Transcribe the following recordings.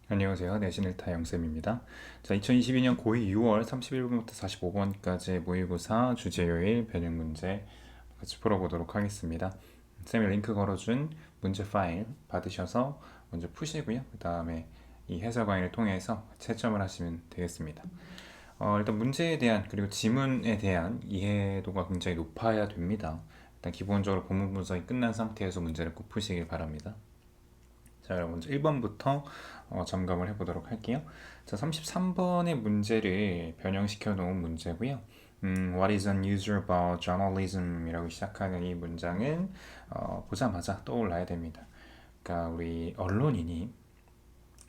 안녕하세요. 내신일타 영쌤입니다. 자, 2022년 고2 6월 31분부터 45번까지 모의고사 주제요일 변형 문제 같이 풀어보도록 하겠습니다. 쌤이 링크 걸어준 문제 파일 받으셔서 먼저 푸시고요. 그 다음에 이 해설 강의를 통해서 채점을 하시면 되겠습니다. 일단 문제에 대한 그리고 지문에 대한 이해도가 굉장히 높아야 됩니다. 일단 기본적으로 본문 분석이 끝난 상태에서 문제를 꼭 푸시길 바랍니다. 자, 그럼 먼저 1번부터 점검을 해보도록 할게요. 자, 33번의 문제를 변형시켜 놓은 문제고요. What is unusual about journalism? 이라고 시작하는 이 문장은 보자마자 떠올라야 됩니다. 그러니까 우리 언론인이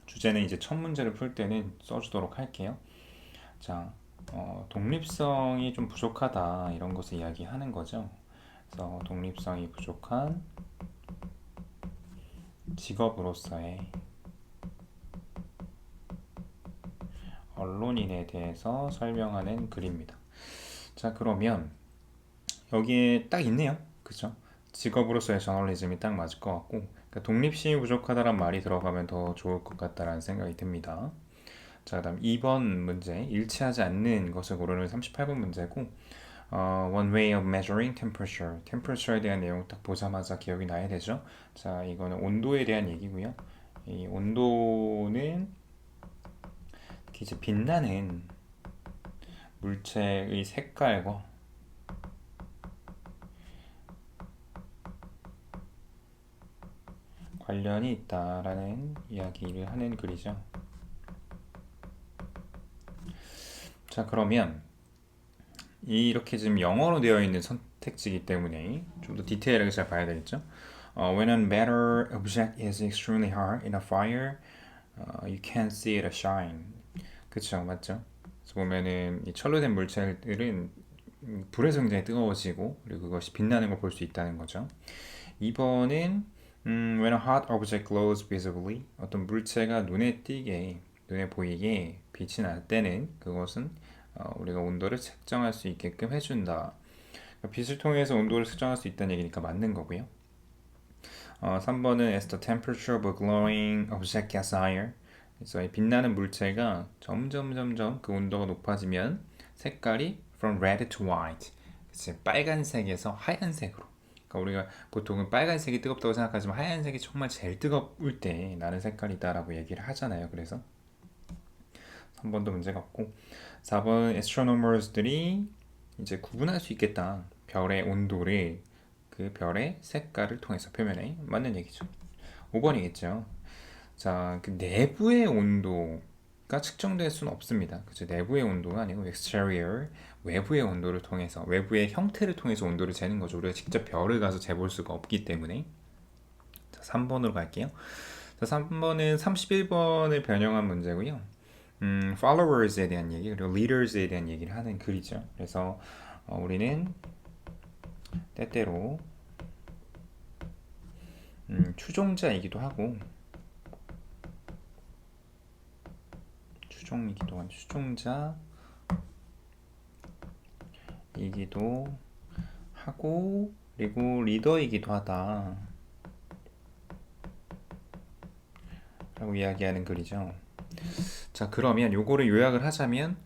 주제는 이제 첫 문제를 풀 때는 써주도록 할게요. 자, 독립성이 좀 부족하다 이런 것을 이야기하는 거죠. 그래서 독립성이 부족한 직업으로서의 언론인에 대해서 설명하는 글입니다. 자, 그러면 여기에 딱 있네요. 그죠? 직업으로서의 저널리즘이 딱 맞을 것 같고, 그러니까 독립심이 부족하다란 말이 들어가면 더 좋을 것 같다라는 생각이 듭니다. 자, 그다음 2번 문제, 일치하지 않는 것을 고르는 38번 문제고, One way of measuring temperature. temperature에 대한 내용 딱 보자마자 기억이 나야 되죠. 자, 이거는 온도에 대한 얘기고요. 이 온도는 이제 빛나는 물체의 색깔과 관련이 있다라는 이야기를 하는 글이죠. 자, 그러면 이렇게 지금 영어로 되어 있는 선택지이기 때문에 좀 더 디테일하게 잘 봐야 되겠죠. When a metal object is extremely hot in a fire, you can't see it shine. 그쵸, 맞죠? 그래서 보면은 이 철로 된 물체들은 불에서 굉장히 뜨거워지고 그리고 그것이 빛나는 걸 볼 수 있다는 거죠. 2번은 when a hot object glows visibly, 어떤 물체가 눈에 띄게, 눈에 보이게 빛이 날 때는 그것은 우리가 온도를 측정할 수 있게끔 해준다. 그러니까 빛을 통해서 온도를 측정할 수 있다는 얘기니까 맞는 거고요. 3번은 as the temperature of a glowing object gets higher, 그래서 이 빛나는 물체가 점점 그 온도가 높아지면 색깔이 from red to white, 그치? 빨간색에서 하얀색으로. 그러니까 우리가 보통은 빨간색이 뜨겁다고 생각하지만 하얀색이 정말 제일 뜨거울 때 나는 색깔이다라고 얘기를 하잖아요. 그래서 3번도 문제가 없고, 4번 astronomers들이 이제 구분할 수 있겠다. 별의 온도를 그 별의 색깔을 통해서 표현해. 맞는 얘기죠. 5번이겠죠. 자, 그 내부의 온도가 측정될 수는 없습니다. 그죠? 내부의 온도가 아니고 exterior, 외부의 온도를 통해서, 외부의 형태를 통해서 온도를 재는 거죠. 우리가 직접 별을 가서 재볼 수가 없기 때문에. 자, 3번으로 갈게요. 자, 3번은 31번을 변형한 문제고요. followers에 대한 얘기 그리고 leaders에 대한 얘기를 하는 글이죠. 그래서 우리는 때때로 추종자이기도 하고 추종이기도 한 추종자이기도 하고 그리고 리더이기도 하다 라고 이야기하는 글이죠. 자, 그러면 요거를 요약을 하자면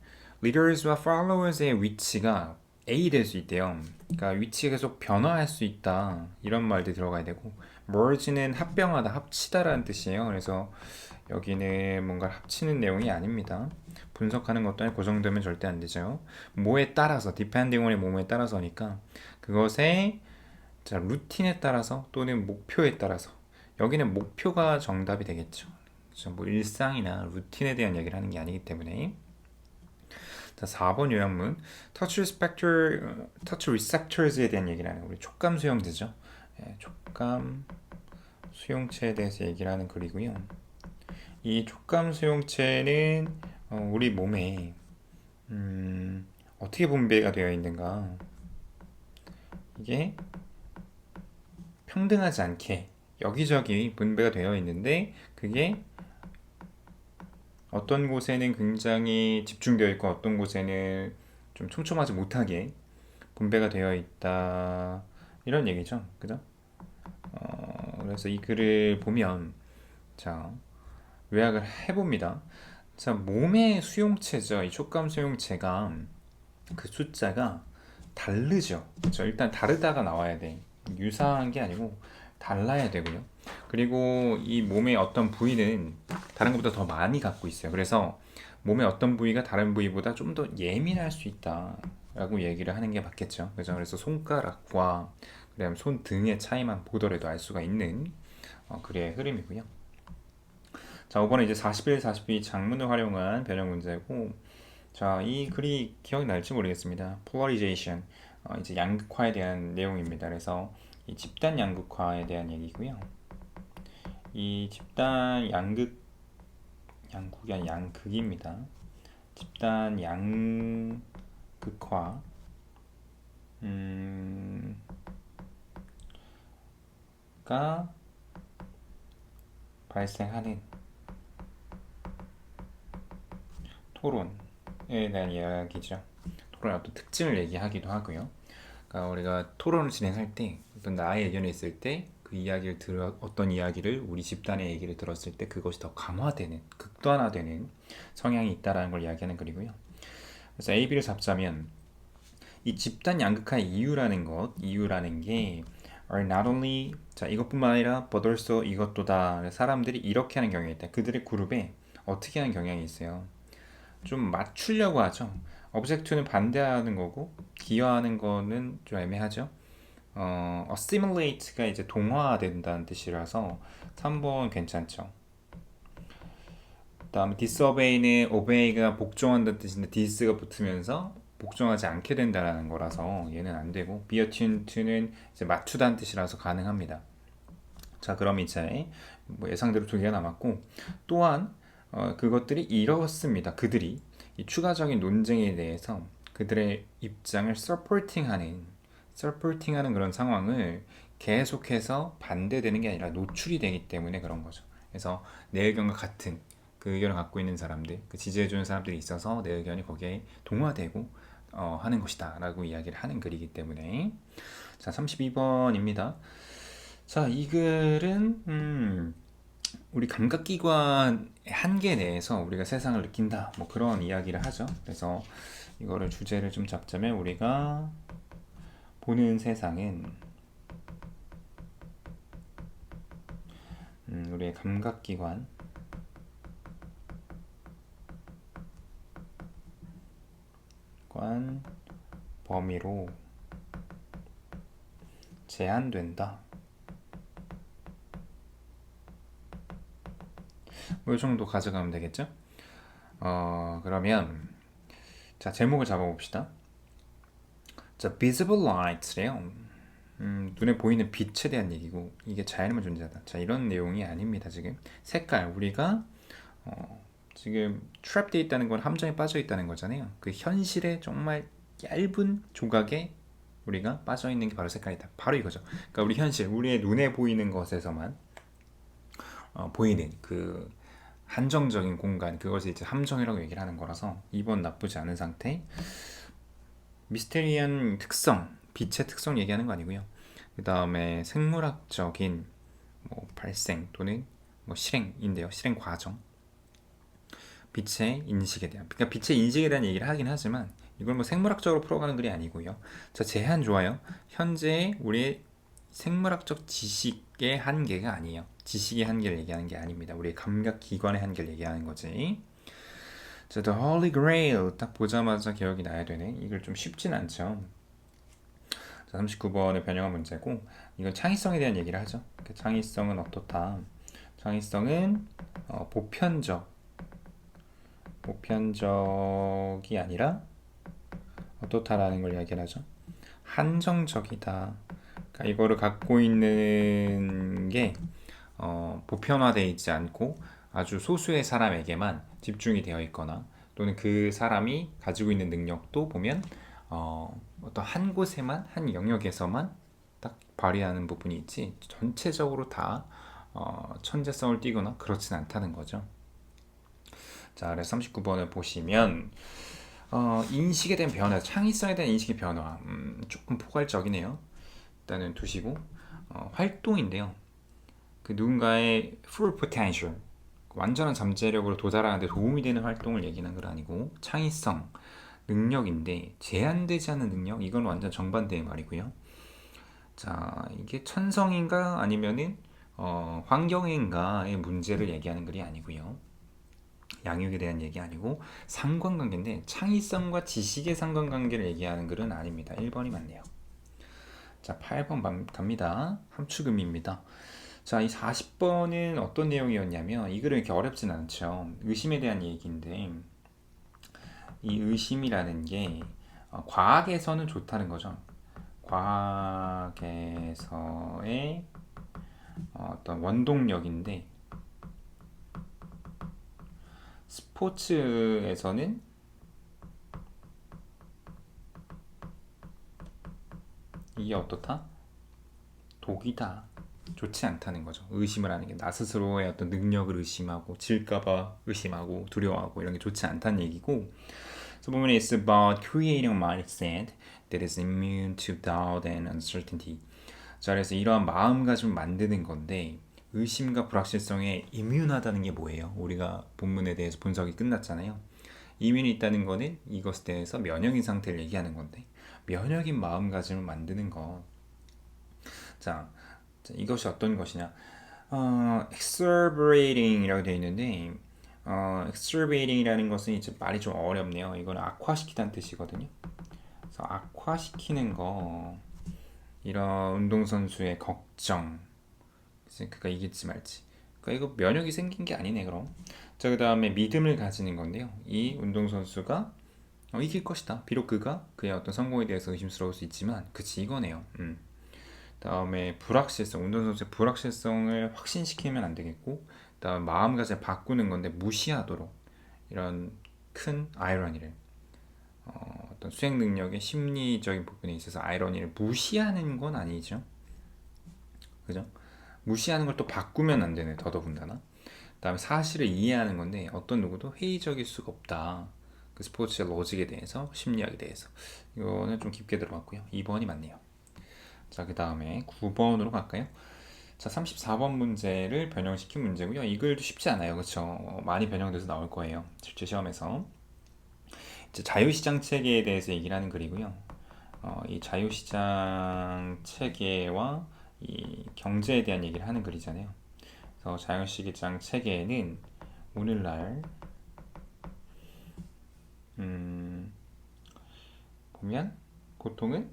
leaders와 followers의 위치가 A 될 수 있대요. 그러니까 위치가 계속 변화할 수 있다 이런 말들이 들어가야 되고, merge는 합병하다, 합치다라는 뜻이에요. 그래서 여기는 뭔가 합치는 내용이 아닙니다. 분석하는 것도 아니고 고정되면 절대 안 되죠. 뭐에 따라서, depending on의 뭐뭐에 따라서니까 그것의 자, 루틴에 따라서 또는 목표에 따라서, 여기는 목표가 정답이 되겠죠. 그렇죠? 뭐 일상이나 루틴에 대한 얘기를 하는 게 아니기 때문에. 자, 4번 요약문 touch receptors에 대한 얘기를 하는 우리 촉감 수용체죠. 예, 촉감 수용체에 대해서 얘기를 하는 글이고요. 이 촉감 수용체는 우리 몸에 어떻게 분배가 되어 있는가, 이게 평등하지 않게 여기저기 분배가 되어 있는데 그게 어떤 곳에는 굉장히 집중되어 있고 어떤 곳에는 좀 촘촘하지 못하게 분배가 되어 있다 이런 얘기죠. 그죠? 그래서 이 글을 보면 자, 요약을 해봅니다. 자, 몸의 수용체죠. 이 촉감 수용체가 그 숫자가 다르죠. 그렇죠? 일단 다르다가 나와야 돼. 유사한 게 아니고 달라야 되고요. 그리고 이 몸의 어떤 부위는 다른 것보다 더 많이 갖고 있어요. 그래서 몸의 어떤 부위가 다른 부위보다 좀 더 예민할 수 있다라고 얘기를 하는 게 맞겠죠. 그죠? 그래서 손가락과 그다음 손등의 차이만 보더라도 알 수가 있는 글의 흐름이고요. 자, 5번은 이제 41, 42 장문을 활용한 변형 문제고, 자, 이 글이 기억날지 모르겠습니다. polarization, 이제 양극화에 대한 내용입니다. 그래서 이 집단 양극화에 대한 얘기고요. 이 집단 양극이 아니라 양극입니다. 집단 양극화, 가 발생하는 토론에 대한 이야기죠. 토론의 어떤 특징을 얘기하기도 하고요. 그러니까 우리가 토론을 진행할 때 어떤 나의 의견이 있을 때 그 이야기를 어떤 이야기를 우리 집단의 얘기를 들었을 때 그것이 더 강화되는, 극단화되는 성향이 있다라는 걸 이야기하는 글이고요. 그래서 A, B를 잡자면 이 집단 양극화의 이유라는 게 are not only, 자, 이것뿐만 아니라 but also 이것도다. 사람들이 이렇게 하는 경향이 있다. 그들의 그룹에 어떻게 하는 경향이 있어요. 좀 맞추려고 하죠. object는 반대하는 거고 기여하는 거는 좀 애매하죠. assimilate가 이제 동화된다는 뜻이라서 3번 괜찮죠. 다음에 disobey는 obey가 복종한다는 뜻인데 dis가 붙으면서 복종하지 않게 된다는 거라서 얘는 안 되고 be attuned to는 이제 맞추다는 뜻이라서 가능합니다. 자, 그럼 이제 뭐 예상대로 2개가 남았고 또한 그것들이 이렇습니다. 그들이 이 추가적인 논쟁에 대해서 그들의 입장을 supporting하는 그런 상황을 계속해서 반대되는 게 아니라 노출이 되기 때문에 그런 거죠. 그래서 내 의견과 같은 그 의견을 갖고 있는 사람들, 그 지지해주는 사람들이 있어서 내 의견이 거기에 동화되고 하는 것이다 라고 이야기를 하는 글이기 때문에. 자, 32번입니다. 자, 이 글은 우리 감각기관의 한계 내에서 우리가 세상을 느낀다, 뭐 그런 이야기를 하죠. 그래서 이거를 주제를 좀 잡자면 우리가 보는 세상은 우리의 감각기관 범위로 제한된다. 뭐 이 정도 가져가면 되겠죠? 그러면 자, 제목을 잡아봅시다. 자, visible light래요. 눈에 보이는 빛에 대한 얘기고 이게 자연에만 존재하다. 자, 이런 내용이 아닙니다. 지금 색깔, 우리가 지금 트랩되어 있다는 건 함정에 빠져 있다는 거잖아요. 그 현실의 정말 얇은 조각에 우리가 빠져 있는 게 바로 색깔이다. 바로 이거죠. 그러니까 우리 현실, 우리의 눈에 보이는 것에서만 보이는 그 한정적인 공간, 그것을 이제 함정이라고 얘기를 하는 거라서 2번 나쁘지 않은 상태. 미스테리한 특성, 빛의 특성 얘기하는 거 아니고요. 그 다음에 생물학적인 뭐 발생 또는 뭐 실행인데요. 실행 과정. 빛의 인식에 대한, 그러니까 빛의 인식에 대한 얘기를 하긴 하지만 이걸 뭐 생물학적으로 풀어가는 글이 아니고요. 자, 제한 좋아요. 현재 우리의 생물학적 지식의 한계가 아니에요. 지식의 한계를 얘기하는 게 아닙니다. 우리의 감각기관의 한계를 얘기하는 거지. 자, The Holy Grail 딱 보자마자 기억이 나야 되네. 이걸 좀 쉽진 않죠. 자, 39번의 변형한 문제고 이건 창의성에 대한 얘기를 하죠. 그 창의성은 어떻다? 창의성은 보편적이 아니라 어떻다라는 걸 이야기를 하죠. 한정적이다. 그러니까 이거를 갖고 있는 게 보편화되어 있지 않고 아주 소수의 사람에게만 집중이 되어 있거나 또는 그 사람이 가지고 있는 능력도 보면 어떤 한 곳에만, 한 영역에서만 딱 발휘하는 부분이 있지 전체적으로 다 천재성을 띠거나 그렇진 않다는 거죠. 자, 그래서 39번을 보시면 인식에 대한 변화, 창의성에 대한 인식의 변화 조금 포괄적이네요. 일단은 두시고 활동인데요. 그 누군가의 full potential, 완전한 잠재력으로 도달하는데 도움이 되는 활동을 얘기하는 건 아니고 창의성, 능력인데 제한되지 않은 능력 이건 완전 정반대의 말이고요. 자, 이게 천성인가 아니면은 환경인가의 문제를 얘기하는 글이 아니고요. 양육에 대한 얘기 아니고 상관관계인데 창의성과 지식의 상관관계를 얘기하는 글은 아닙니다. 1번이 맞네요. 자, 8번 갑니다. 함축음입니다. 자, 이 40번은 어떤 내용이었냐면 이 글은 이렇게 어렵진 않죠. 의심에 대한 얘기인데 이 의심이라는 게 과학에서는 좋다는 거죠. 과학에서의 어떤 원동력인데 스포츠에서는 이게 어떻다? 독이다. 좋지 않다는 거죠. 의심을 하는 게 나 스스로의 어떤 능력을 의심하고 질까봐 의심하고 두려워하고 이런 게 좋지 않다는 얘기고. 그래서 보면 it's about creating a mindset that is immune to doubt and uncertainty. 자, 그래서 이러한 마음가짐을 만드는 건데 의심과 불확실성에 이뮨하다는 게 뭐예요? 우리가 본문에 대해서 분석이 끝났잖아요. 이뮨이 있다는 거는 이것에 대해서 면역인 상태를 얘기하는 건데 면역인 마음가짐을 만드는 거. 자, 이것이 어떤 것이냐? exacerbating이라고 되어 있는데 exacerbating이라는 것은 이제 말이 좀 어렵네요. 이거는 악화시키다는 뜻이거든요. 그래서 악화시키는 거 이런 운동선수의 걱정 그가 이길지 말지. 그러니까 이거 면역이 생긴 게 아니네 그럼. 자, 그 다음에 믿음을 가지는 건데요. 이 운동선수가 이길 것이다. 비록 그가 그의 어떤 성공에 대해서 의심스러울 수 있지만 그치 이거네요. 다음에 불확실성, 운동선수의 불확실성을 확신시키면 안 되겠고, 다음 마음가짐을 바꾸는 건데 무시하도록 이런 큰 아이러니를 어떤 수행 능력의 심리적인 부분에 있어서 아이러니를 무시하는 건 아니죠. 그죠? 무시하는 걸 또 바꾸면 안 되네. 더더군다나. 다음에 사실을 이해하는 건데 어떤 누구도 회의적일 수가 없다. 그 스포츠의 로직에 대해서, 심리학에 대해서. 이거는 좀 깊게 들어갔고요. 2번이 맞네요. 자, 그 다음에 9번으로 갈까요? 자, 34번 문제를 변형시킨 문제고요. 이 글도 쉽지 않아요. 그렇죠? 많이 변형돼서 나올 거예요. 실제 시험에서. 이제 자유시장 체계에 대해서 얘기를 하는 글이고요. 이 자유시장 체계와 이 경제에 대한 얘기를 하는 글이잖아요. 그래서 자유시장 체계에는 오늘날 보면 보통은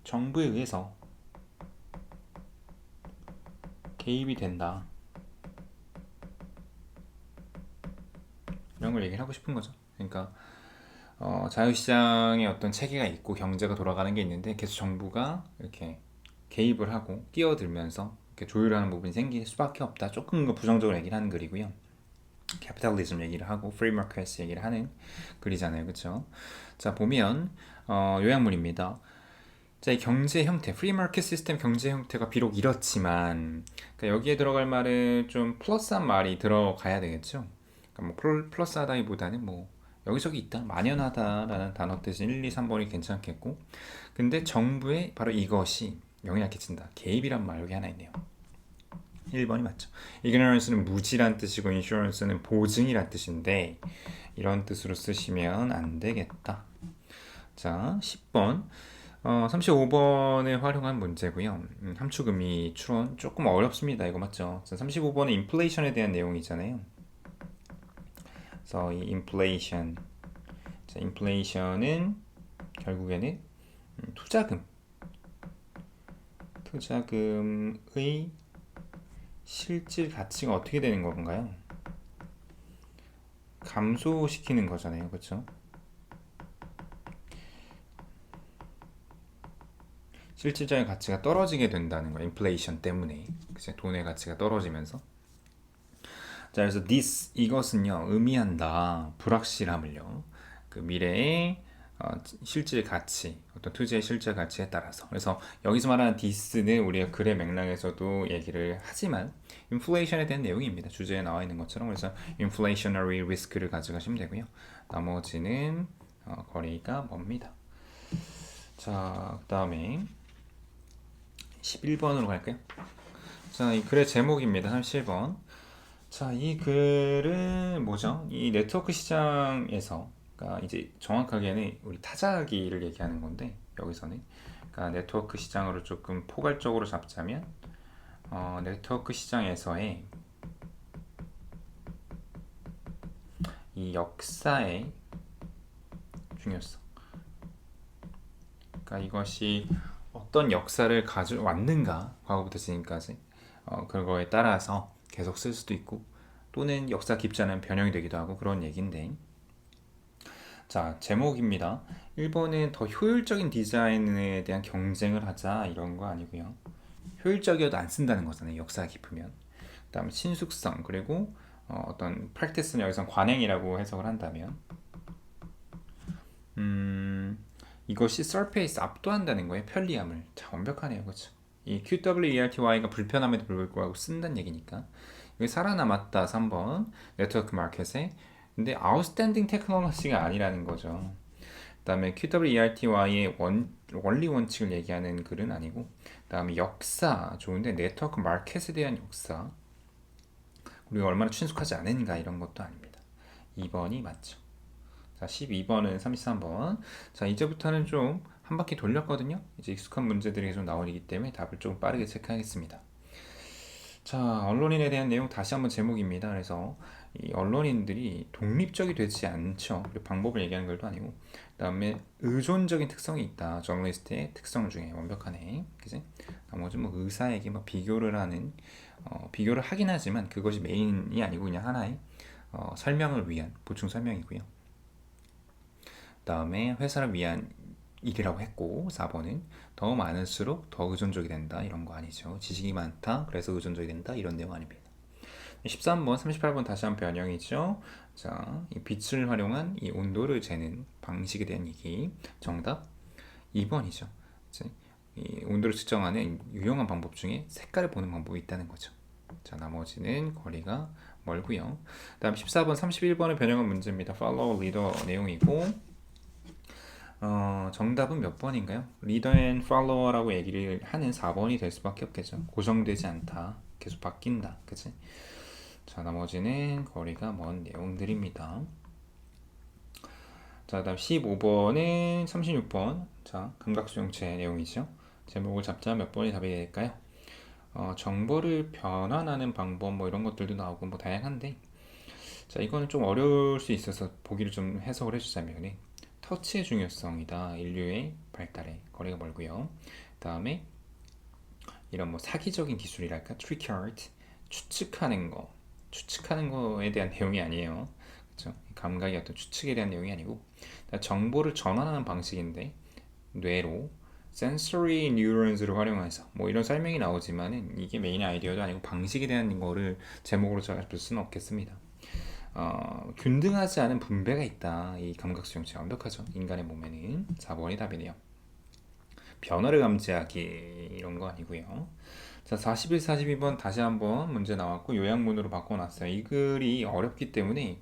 정부에 의해서 개입이 된다. 이런 걸 얘기를 하고 싶은 거죠. 그러니까 자유시장의 어떤 체계가 있고 경제가 돌아가는 게 있는데 계속 정부가 이렇게 개입을 하고 끼어들면서 이렇게 조율하는 부분이 생길 수밖에 없다. 조금 더 부정적으로 얘기를 하는 글이고요. 캐피탈리즘 얘기를 하고 프리 마켓 얘기를 하는 글이잖아요. 그렇죠? 자, 보면 요약물입니다. 자, 이 경제 형태, 프리 마켓 시스템 경제 형태가 비록 이렇지만 그러니까 여기에 들어갈 말은 좀 플러스한 말이 들어가야 되겠죠. 그러니까 뭐 플러스하다기보다는 뭐 여기저기 있다, 만연하다라는 단어 뜻인 1, 2, 3번이 괜찮겠고, 근데 정부의 바로 이것이 영향을 끼친다. 개입이란 말 여기 하나 있네요. 1번이 맞죠. ignorance는 무지란 뜻이고 insurance는 보증이란 뜻인데 이런 뜻으로 쓰시면 안 되겠다. 자, 10번. 35번에 활용한 문제고요. 함축음이 추론 조금 어렵습니다. 이거 맞죠? 자, 35번은 인플레이션에 대한 내용이잖아요. 그래서 이 인플레이션, 자, 인플레이션은 결국에는 투자금의 실질 가치가 어떻게 되는 건가요? 감소시키는 거잖아요. 그렇죠? 실질적인 가치가 떨어지게 된다는 거예요. 인플레이션 때문에. 그치? 돈의 가치가 떨어지면서. 자, 그래서 이것은요, 의미한다. 불확실함을요. 그 미래의 실질 가치, 어떤 투자의 실질 가치에 따라서. 그래서 여기서 말하는 this는 우리가 글의 맥락에서도 얘기를 하지만 인플레이션에 대한 내용입니다. 주제에 나와 있는 것처럼. 그래서 inflationary risk를 가져가시면 되고요. 나머지는 거리가 멉니다. 자, 그 다음에 11번으로 갈까요? 자, 이 글의 제목입니다. 37번. 자, 이 글은 뭐죠? 이 네트워크 시장에서, 그러니까 이제 정확하게는 우리 타자기를 얘기하는 건데 여기서는, 그러니까 네트워크 시장으로 조금 포괄적으로 잡자면, 네트워크 시장에서의 이 역사의 중요성. 그러니까 이것이 어떤 역사를 가져왔는가, 과거부터 지금까지, 그거에 따라서 계속 쓸 수도 있고, 또는 역사 깊지 않은 변형이 되기도 하고 그런 얘기인데, 자, 제목입니다. 1번은 더 효율적인 디자인에 대한 경쟁을 하자 이런 거 아니고요. 효율적이어도 안 쓴다는 거잖아요. 역사가 깊으면. 그다음에 친숙성, 그리고 어떤 practice는 여기서 관행이라고 해석을 한다면, 이것이 surface 압도한다는 거예요. 편리함을. 자, 완벽하네요. 그렇죠? 이 QWERTY가 불편함에도 불구하고 쓴다는 얘기니까. 여기 살아남았다 3번 네트워크 마켓에. 근데 outstanding 테크놀로지가 아니라는 거죠. 그다음에 QWERTY의 원리 원칙을 얘기하는 글은 아니고, 그다음에 역사 좋은데 네트워크 마켓에 대한 역사, 우리가 얼마나 친숙하지 않은가 이런 것도 아닙니다. 2번이 맞죠. 자, 12번은 33번. 자, 이제부터는 좀 한 바퀴 돌렸거든요. 이제 익숙한 문제들이 계속 나오기 때문에 답을 좀 빠르게 체크하겠습니다. 자, 언론인에 대한 내용 다시 한번 제목입니다. 그래서 이 언론인들이 독립적이 되지 않죠. 그리고 방법을 얘기하는 것도 아니고, 그다음에 의존적인 특성이 있다. 저널리스트의 특성 중에 완벽하네. 그지? 나머지 뭐 의사에게 막 비교를 하긴 하지만 그것이 메인이 아니고 그냥 하나의 설명을 위한 보충 설명이고요. 그다음에 회사를 위한 일이라고 했고, 4번은 더 많을수록 더 의존적이 된다 이런 거 아니죠. 지식이 많다 그래서 의존적이 된다 이런 내용 아닙니다. 13번, 38번 다시 한 변형이죠. 자, 이 빛을 활용한 이 온도를 재는 방식에 대한 얘기. 정답 2번이죠. 이 온도를 측정하는 유용한 방법 중에 색깔을 보는 방법이 있다는 거죠. 자, 나머지는 거리가 멀고요. 다음 14번, 31번의 변형은 문제입니다. follow leader 내용이고, 정답은 몇 번인가요? leader and follower라고 얘기를 하는 4번이 될 수밖에 없겠죠. 고정되지 않다. 계속 바뀐다. 그치? 자, 나머지는 거리가 먼 내용들입니다. 자, 다음 15번은 36번. 자, 감각수용체 내용이죠. 제목을 잡자 몇 번이 답이 될까요? 정보를 변환하는 방법 뭐 이런 것들도 나오고 뭐 다양한데, 자, 이거는 좀 어려울 수 있어서 보기를 좀 해석을 해주자면, 터치의 중요성이다. 인류의 발달에 거리가 멀고요. 다음에 이런 뭐 사기적인 기술이랄까, trick art, 추측하는 거에 대한 내용이 아니에요. 그렇죠? 감각의 어떤 추측에 대한 내용이 아니고, 정보를 전환하는 방식인데 뇌로 sensory neurons를 활용해서 뭐 이런 설명이 나오지만은 이게 메인 아이디어도 아니고 방식에 대한 거를 제목으로 잡을 수는 없겠습니다. 균등하지 않은 분배가 있다. 이 감각수용체 완벽하죠. 인간의 몸에는 4번이 답이네요. 변화를 감지하기 이런 거 아니고요. 자, 41, 42번 다시 한번 문제 나왔고 요약문으로 바꿔놨어요. 이 글이 어렵기 때문에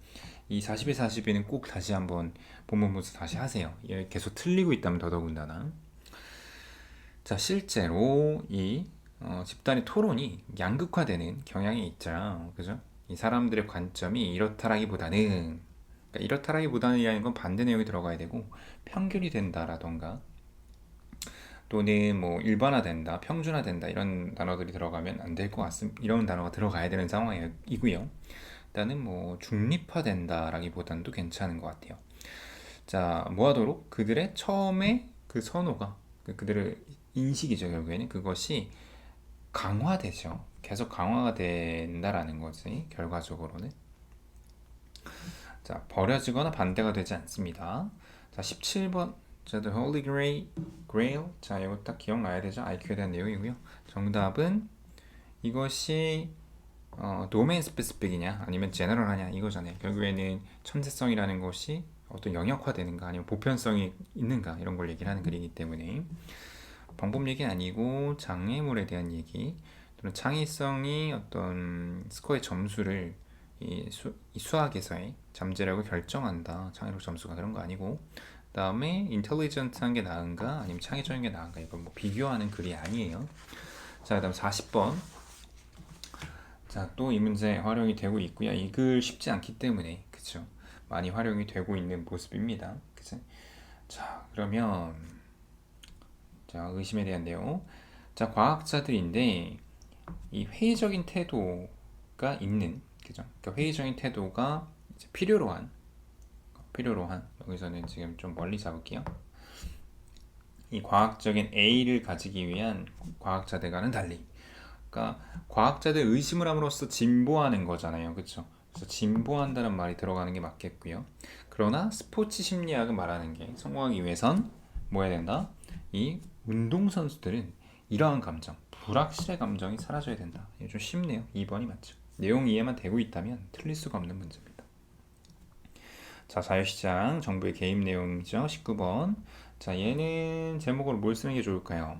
이 41, 42는 꼭 다시 한번 본문 분석 다시 하세요. 계속 틀리고 있다면 더더군다나. 자, 실제로 이 집단의 토론이 양극화되는 경향이 있죠. 그죠? 이 사람들의 관점이 이렇다라기보다는, 그러니까 이렇다라기보다는이라는 건 반대 내용이 들어가야 되고, 평균이 된다라던가 또는 뭐 일반화된다, 평준화된다 이런 단어들이 들어가면 안 될 것 같습니다. 이런 단어가 들어가야 되는 상황이고요. 일단은 뭐 중립화된다라기보다는 괜찮은 것 같아요. 자, 뭐하도록 그들의 처음에 그 선호가, 그들의 인식이죠. 결국에는 그것이 강화되죠. 계속 강화가 된다라는 거지. 결과적으로는. 자, 버려지거나 반대가 되지 않습니다. 자, 17번. 자, The Holy Grail. 자, 이거 딱 기억나야 되죠. IQ에 대한 내용이고요. 정답은 이것이 도메인 스페시픽이냐 아니면 제너럴하냐 이거잖아요. 결국에는 천재성이라는 것이 어떤 영역화되는가 아니면 보편성이 있는가 이런 걸 얘기를 하는 글이기 때문에 방법 얘기는 아니고 장애물에 대한 얘기 또는 창의성이 어떤 스코어의 점수를 이 수학에서의 잠재력을 결정한다. 창의력 점수가 그런 거 아니고, 그 다음에 인텔리전트한 게 나은가 아니면 창의적인 게 나은가 이걸 뭐 비교하는 글이 아니에요. 자, 그 다음 40번 자, 또 이 문제 활용이 되고 있고요. 이 글 쉽지 않기 때문에 그쵸? 많이 활용이 되고 있는 모습입니다. 그치? 자, 그러면 자, 의심에 대한 내용. 자, 과학자들인데 이 회의적인 태도가 있는 그죠? 그러니까 회의적인 태도가 이제 필요로 한 여기서는 지금 좀 멀리 잡을게요. 이 과학적인 A를 가지기 위한 과학자들과는 달리 그러니까 과학자들 의심을 함으로써 진보하는 거잖아요. 그렇죠? 그래서 진보한다는 말이 들어가는 게 맞겠고요. 그러나 스포츠 심리학은 말하는 게 성공하기 위해선 뭐 해야 된다? 이 운동선수들은 이러한 감정, 불확실의 감정이 사라져야 된다. 이게 좀 쉽네요. 2번이 맞죠. 내용 이해만 되고 있다면 틀릴 수가 없는 문제입니다. 자, 자유시장 정부의 개입 내용이죠. 19번. 자, 얘는 제목으로 뭘 쓰는 게 좋을까요?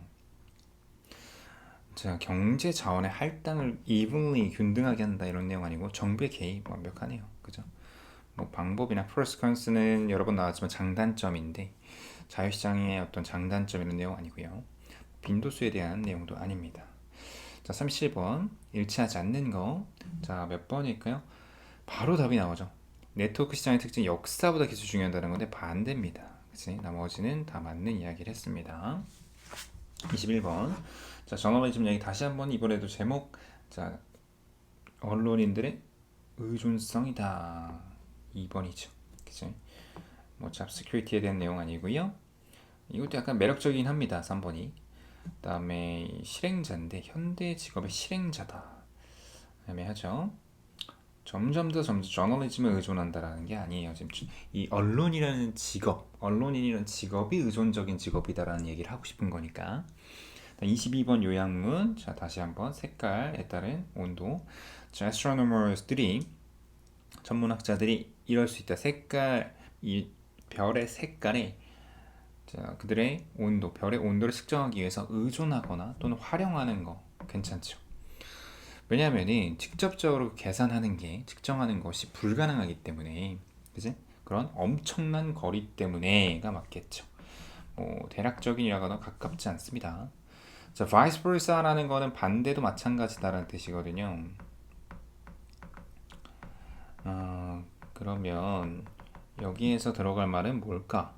자, 경제 자원의 할당을 evenly 균등하게 한다 이런 내용 아니고 정부의 개입 완벽하네요. 그죠? 뭐 방법이나 프로스컨스는 여러 번 나왔지만 장단점인데 자유시장의 어떤 장단점 이런 내용 아니고요. 빈도수에 대한 내용도 아닙니다. 자, 37번 일치하지 않는 거. 자, 몇 번일까요? 바로 답이 나오죠. 네트워크 시장의 특징 역사보다 기술 중요하다는 건데 반대입니다. 그치? 나머지는 다 맞는 이야기를 했습니다. 21번. 자, 저널리즘 얘기 다시 한번 이번에도 제목. 자, 언론인들의 의존성이다. 2번이죠. 그치? 뭐 잡 시큐리티에 대한 내용 아니고요. 이것도 약간 매력적이긴 합니다. 3번이. 그다음에 실행자인데 현대 직업의 실행자다. 애매하죠. 점점 저널리즘에 의존한다라는 게 아니에요. 지금 이 언론이라는 직업, 언론인이라는 직업이 의존적인 직업이다라는 얘기를 하고 싶은 거니까. 22번 요약문. 자, 다시 한번 색깔에 따른 온도. 자, astronomers들이 천문학자들이 이럴 수 있다. 색깔 이 별의 색깔에 자, 그들의 온도, 별의 온도를 측정하기 위해서 의존하거나 또는 활용하는 거 괜찮죠. 왜냐하면 직접적으로 계산하는 게 측정하는 것이 불가능하기 때문에 그지? 그런 엄청난 거리 때문에가 맞겠죠. 뭐 대략적인이라거나 가깝지 않습니다. 자, vice versa라는 거는 반대도 마찬가지다라는 뜻이거든요. 그러면 여기에서 들어갈 말은 뭘까?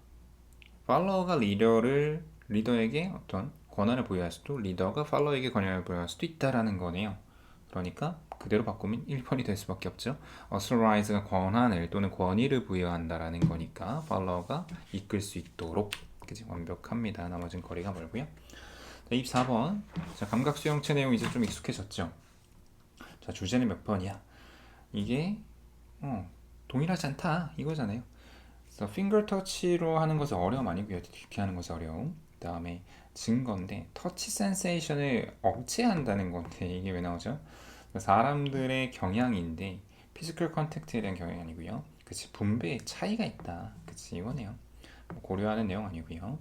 팔로워가 리더에게 어떤 권한을 부여할 수도 리더가 팔로워에게 권한을 부여할 수도 있다라는 거네요. 그러니까 그대로 바꾸면 1번이 될 수밖에 없죠. authorize가 권한을 또는 권위를 부여한다라는 거니까 팔로워가 이끌 수 있도록 그치? 완벽합니다. 나머지는 거리가 멀고요. 자, 24번. 자, 감각 수용체 내용 이제 좀 익숙해졌죠. 자, 주제는 몇 번이야? 이게 동일하지 않다 이거잖아요. 그래서 핑거 터치로 하는 것은 어려움 아니고요. 이렇게 하는 것은 어려움. 그 다음에 증거인데 터치 센세이션을 억제한다는 건데 이게 왜 나오죠? 사람들의 경향인데 피지컬 컨택트에 대한 경향이 아니고요. 그치 분배의 차이가 있다. 그치 이거네요. 뭐 고려하는 내용 아니고요.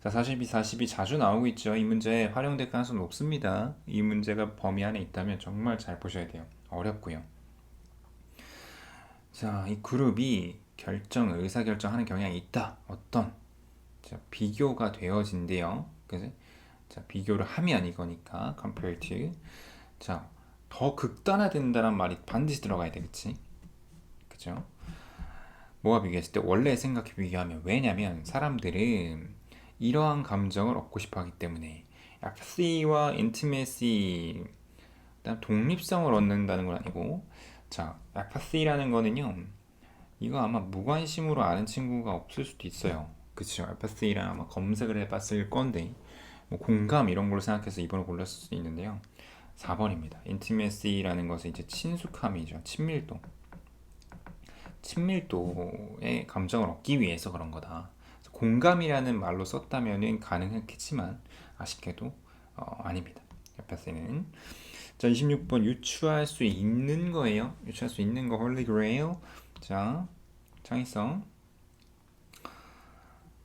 자, 42 자주 나오고 있죠. 이 문제 활용될 가능성이 높습니다. 이 문제가 범위 안에 있다면 정말 잘 보셔야 돼요. 어렵고요. 자, 이 그룹이 의사결정하는 경향이 있다. 어떤? 자, 비교가 되어진대요. 그지? 자, 비교를 하면 이거니까 compare to. 자, 더 극단화된다는 말이 반드시 들어가야 돼, 그치? 그죠? 뭐가 비교했을 때 원래 생각해 비교하면 왜냐면 사람들은 이러한 감정을 얻고 싶어하기 때문에 apathy와 intimacy 그다음 독립성을 얻는다는 건 아니고 자, apathy라는 거는요 이거 아마 무관심으로 아는 친구가 없을 수도 있어요. 그쵸? apathy랑 아마 검색을 해봤을 건데 뭐 공감 이런 걸로 생각해서 2번을 골랐을 수도 있는데요. 4번입니다. intimacy라는 것은 이제 친숙함이죠. 친밀도의 감정을 얻기 위해서 그런 거다. 공감이라는 말로 썼다면 가능했겠지만 아쉽게도 아닙니다. apathy는 자, 26번 유추할 수 있는 거예요. 유추할 수 있는 거 Holy Grail. 자, 창의성.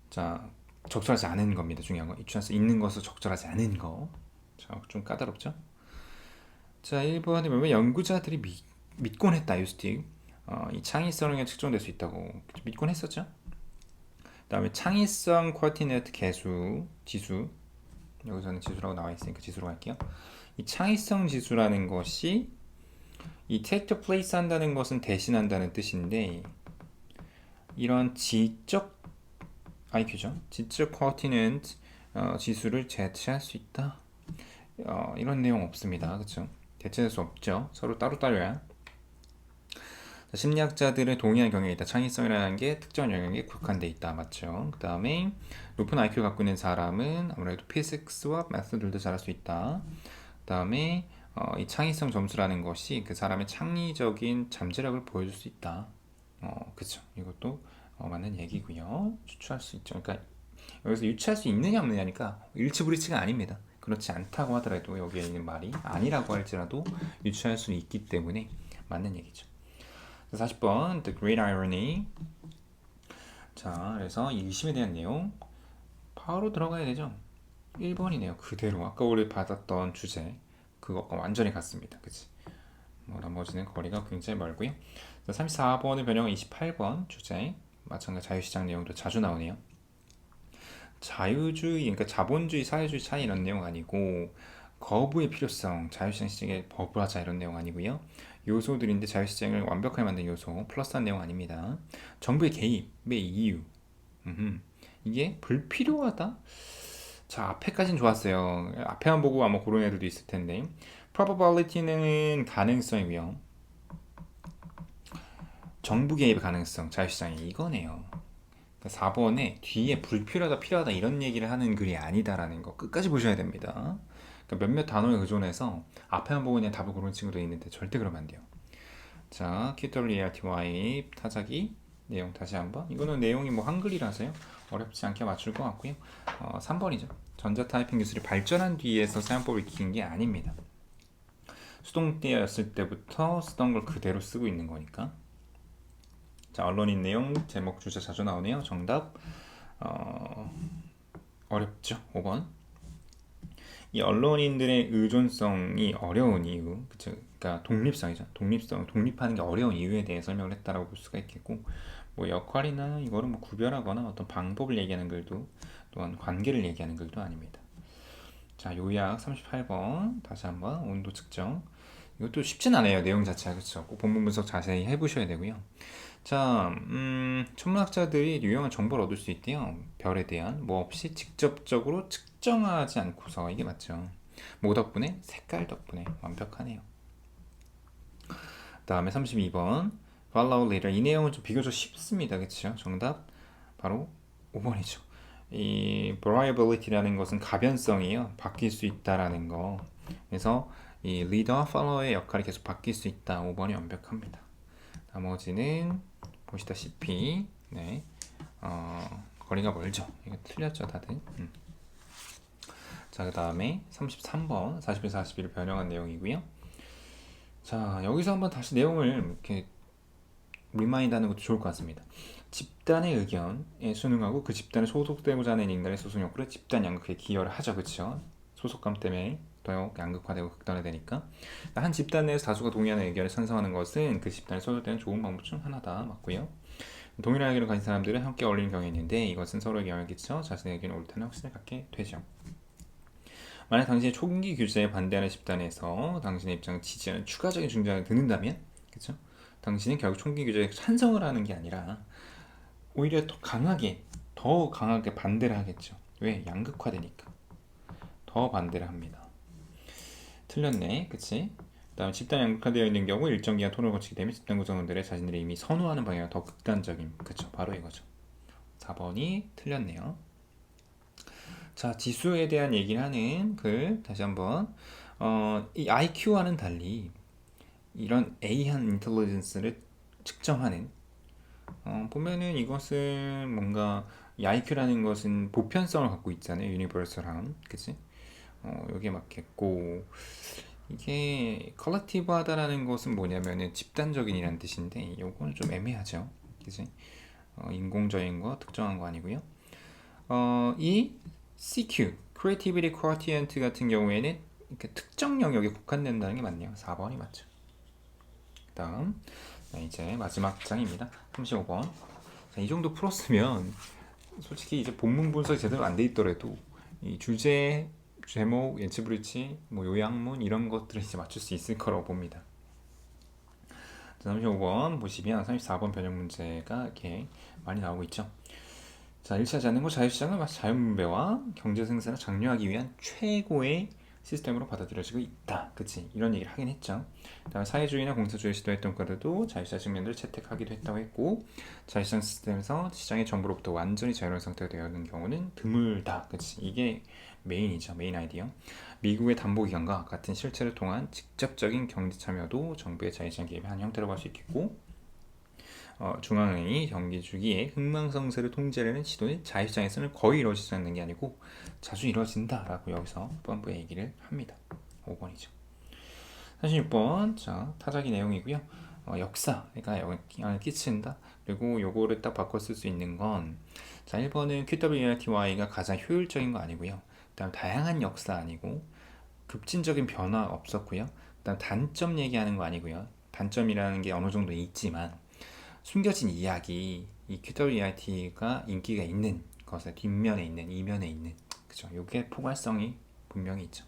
자, 적절하지 않은 겁니다. 중요한 거. 유추할 수 있는 것은 적절하지 않은 거. 자, 좀 까다롭죠? 자, 1번에 보면 연구자들이 믿곤 했다. 유스틱. 이 창의성이 측정될 수 있다고 믿곤 했었죠. 그 다음에 창의성 쿼티네트 지수. 여기서는 지수라고 나와 있으니까 지수로 갈게요. 이 창의성 지수라는 것이 이 take the place 한다는 것은 대신한다는 뜻인데 이런 지적 IQ죠. 지적 quotient는 지수를 대체할 수 있다. 이런 내용 없습니다. 그렇죠? 대체할 수 없죠. 서로 따로따로야. 심리학자들은 동의하는 경향이 있다. 창의성이라는 게 특정 영역에 국한돼 있다. 맞죠? 그 다음에 높은 IQ를 갖고 있는 사람은 아무래도 피직스와 매스들도 잘할 수 있다. 그 다음에 이 창의성 점수라는 것이 그 사람의 창의적인 잠재력을 보여줄 수 있다. 그쵸. 이것도 맞는 얘기고요. 추출할 수 있죠. 그러니까 여기서 유추할 수 있느냐 없느냐니까 일치불이치가 아닙니다. 그렇지 않다고 하더라도 여기에 있는 말이 아니라고 할지라도 유추할 수 있기 때문에 맞는 얘기죠. 40번 The Great Irony. 자, 그래서 이 의심에 대한 내용 바로 들어가야 되죠. 1번이네요. 그대로 아까 우리 받았던 주제 그것과 완전히 같습니다. 그치? 나머지는 거리가 굉장히 멀고요. 34번의 변형은 28번 주제 마찬가지 자유시장 내용도 자주 나오네요. 자유주의, 그러니까 자본주의, 사회주의 차이 이런 내용 아니고 거부의 필요성, 자유시장 시장에 거부하자 이런 내용 아니고요. 요소들인데 자유시장을 완벽하게 만든 요소, 플러스한 내용 아닙니다. 정부의 개입의 이유, 이게 불필요하다? 자, 앞에까지는 좋았어요. 앞에만 보고 아마 그런 애들도 있을 텐데 probability는 가능성이고요. 정부 개입의 가능성, 자유시장이 이거네요. 4번에 뒤에 불필요하다, 필요하다 이런 얘기를 하는 글이 아니다라는 거 끝까지 보셔야 됩니다. 그러니까 몇몇 단어에 의존해서 앞에만 보고 그냥 답을 고르는 친구도 있는데 절대 그러면 안 돼요. 자, QWERTY 타자기 내용 다시 한번. 이거는 내용이 뭐 한글이라서요. 어렵지 않게 맞출 것 같고요. 3번이죠. 전자타이핑 기술이 발전한 뒤에서 사용법을 익힌 게 아닙니다. 수동태였을 때부터 쓰던 걸 그대로 쓰고 있는 거니까. 자, 언론인 내용, 제목, 주제 자주 나오네요. 정답 어렵죠? 5번. 이 언론인들의 의존성이 어려운 이유, 그쵸? 그러니까 독립성이죠. 독립성, 독립하는 게 어려운 이유에 대해 설명을 했다라고 볼 수가 있겠고, 뭐 역할이나 이거를 뭐 구별하거나 어떤 방법을 얘기하는 글도, 또한 관계를 얘기하는 글도 아닙니다. 자, 요약 38번 다시 한번 온도 측정. 이것도 쉽진 않아요. 내용 자체가 그렇죠. 꼭 본문 분석 자세히 해보셔야 되고요. 자, 천문학자들이 유용한 정보를 얻을 수 있대요. 별에 대한 뭐 없이 직접적으로 측정하지 않고서 이게 맞죠. 뭐 덕분에? 색깔 덕분에 완벽하네요. 다음에 32번 Follow later. 이 내용은 좀 비교적 쉽습니다. 그렇죠? 정답 바로 5번이죠. 이 variability라는 것은 가변성이에요. 바뀔 수 있다라는 거. 그래서 이 leader, follow의 역할이 계속 바뀔 수 있다. 5번이 완벽합니다. 나머지는 보시다시피 네, 거리가 멀죠. 이거 틀렸죠 다들. 자, 그 다음에 33번 41, 41을 변형한 내용이고요. 자, 여기서 한번 다시 내용을 이렇게 리마인드 하는 것도 좋을 것 같습니다. 집단의 의견에 순응하고 그 집단에 소속되고자 하는 인간의 소속 욕구를 집단 양극화에 기여를 하죠. 그렇죠? 소속감 때문에 더 양극화되고 극단화되니까 한 집단 내에서 다수가 동의하는 의견을 찬성하는 것은 그 집단에 소속되는 좋은 방법 중 하나다. 맞고요. 동일한 의견을 가진 사람들은 함께 어울리는 경향이 있는데 이것은 서로에게 영향을 끼쳐 자신의 의견이 옳다는 확신을 갖게 되죠. 만약 당신이 총기 규제에 반대하는 집단에서 당신의 입장을 지지하는 추가적인 중재안을 듣는다면, 그렇죠? 당신은 결국 총기 규제에 찬성을 하는 게 아니라 오히려 더 강하게 반대를 하겠죠. 왜? 양극화되니까. 더 반대를 합니다. 틀렸네, 그치? 그 다음에 집단 양극화되어 있는 경우 일정 기간 토론을 거치게 되면 집단 구성원들의 자신들이 이미 선호하는 방향이 더 극단적인, 그쵸? 바로 이거죠. 4번이 틀렸네요. 자, 지수에 대한 얘기를 하는 글 다시 한번. 이 IQ와는 달리 이런 A한 인텔리전스를 측정하는 보면은 이것은 뭔가 이 IQ라는 것은 보편성을 갖고 있잖아요. 유니버설함, 그치? 여기에 맞겠고 이게 컬렉티브하다라는 것은 뭐냐면은 집단적인이라는 뜻인데 이거는 좀 애매하죠, 그치? 인공적인 거, 특정한 거 아니고요. 이 CQ, Creativity Quotient 같은 경우에는 이렇게 특정 영역에 국한된다는 게 맞네요. 4번이 맞죠. 그 다음 이제 마지막 장입니다. 35번. 자, 이 정도 풀었으면 솔직히 이제 본문 분석이 제대로 안 돼 있더라도 이 주제, 제목, 예치 브리치, 뭐 요약문 이런 것들을 이제 맞출 수 있을 거라고 봅니다. 35번 보시면 34번 변형 문제가 이렇게 많이 나오고 있죠. 자, 1차 자능고 자유시장은 자연분배와 경제 생산을 장려하기 위한 최고의 시스템으로 받아들여지고 있다. 그치? 이런 얘기를 하긴 했죠. 다음에 사회주의나 공산주의 시도했던 거라도 자유시장 측면들을 채택하기도 했다고 했고, 자유시장 시스템에서 시장의 정보로부터 완전히 자유로운 상태가 되어 있는 경우는 드물다. 그치? 이게 메인이죠. 메인 아이디어. 미국의 담보기관과 같은 실체를 통한 직접적인 경제 참여도 정부의 자유시장 개입의 한 형태라고 할 수 있겠고, 중앙은행이 경기 주기에 흥망성쇠를 통제하려는 시도는 자유시장에서는 거의 이루어지지 않는 게 아니고 자주 이루어진다라고 여기서 후반부에 얘기를 합니다. 5번이죠. 36번 자 타자기 내용이고요. 역사가 영향을 끼친다. 그리고 요거를 딱 바꿔 쓸 수 있는 건 자 1번은 QWERTY가 가장 효율적인 거 아니고요. 그다음 다양한 역사 아니고 급진적인 변화 없었고요. 그다음 단점 얘기하는 거 아니고요. 단점이라는 게 어느 정도 있지만 숨겨진 이야기, 이 QWERT가 인기가 있는 것의 뒷면에 있는, 이면에 있는, 그죠? 요게 포괄성이 분명히 있죠.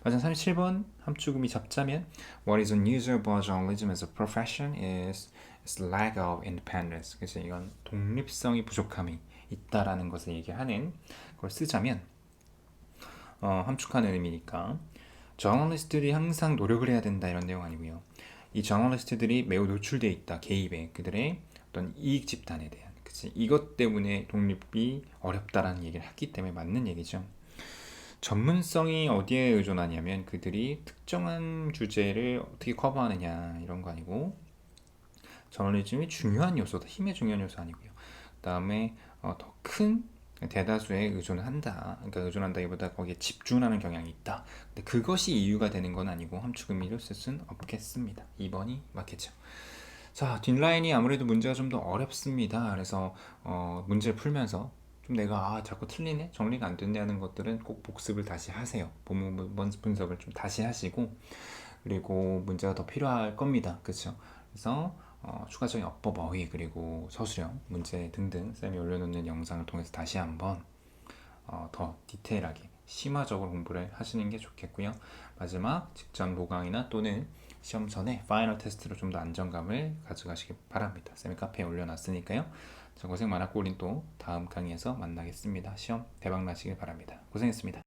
맞아, 37번 함축음이 잡자면 What is unusual about journalism as a profession is its lack of independence. 그래서 이건 독립성이 부족함이 있다라는 것을 얘기하는 걸 쓰자면 함축하는 의미니까 저널리스트들이 항상 노력을 해야 된다 이런 내용 아니고요. 이 저널리스트들이 매우 노출되어 있다. 개입에 그들의 어떤 이익 집단에 대한 그치? 이것 때문에 독립이 어렵다라는 얘기를 했기 때문에 맞는 얘기죠. 전문성이 어디에 의존하냐면 그들이 특정한 주제를 어떻게 커버하느냐 이런 거 아니고 저널리즘이 중요한 요소다. 힘의 중요한 요소 아니고요. 그 다음에 더 큰 대다수에 의존을 한다. 그러니까 의존한다기보다 거기에 집중하는 경향이 있다. 근데 그것이 이유가 되는 건 아니고 함축 의미로 쓸 수는 없겠습니다. 2번이 맞겠죠. 자, 뒷라인이 아무래도 문제가 좀 더 어렵습니다. 그래서 문제를 풀면서 좀 내가 자꾸 틀리네? 정리가 안 됐네 하는 것들은 꼭 복습을 다시 하세요. 본문 분석을 좀 다시 하시고 그리고 문제가 더 필요할 겁니다. 그렇죠? 그래서 추가적인 어법 어휘 그리고 서술형 문제 등등 쌤이 올려놓는 영상을 통해서 다시 한번 더 디테일하게 심화적으로 공부를 하시는 게 좋겠고요. 마지막 직전 보강이나 또는 시험 전에 파이널 테스트로 좀 더 안정감을 가져가시기 바랍니다. 쌤이 카페에 올려놨으니까요. 자, 고생 많았고 우린 또 다음 강의에서 만나겠습니다. 시험 대박 나시길 바랍니다. 고생했습니다.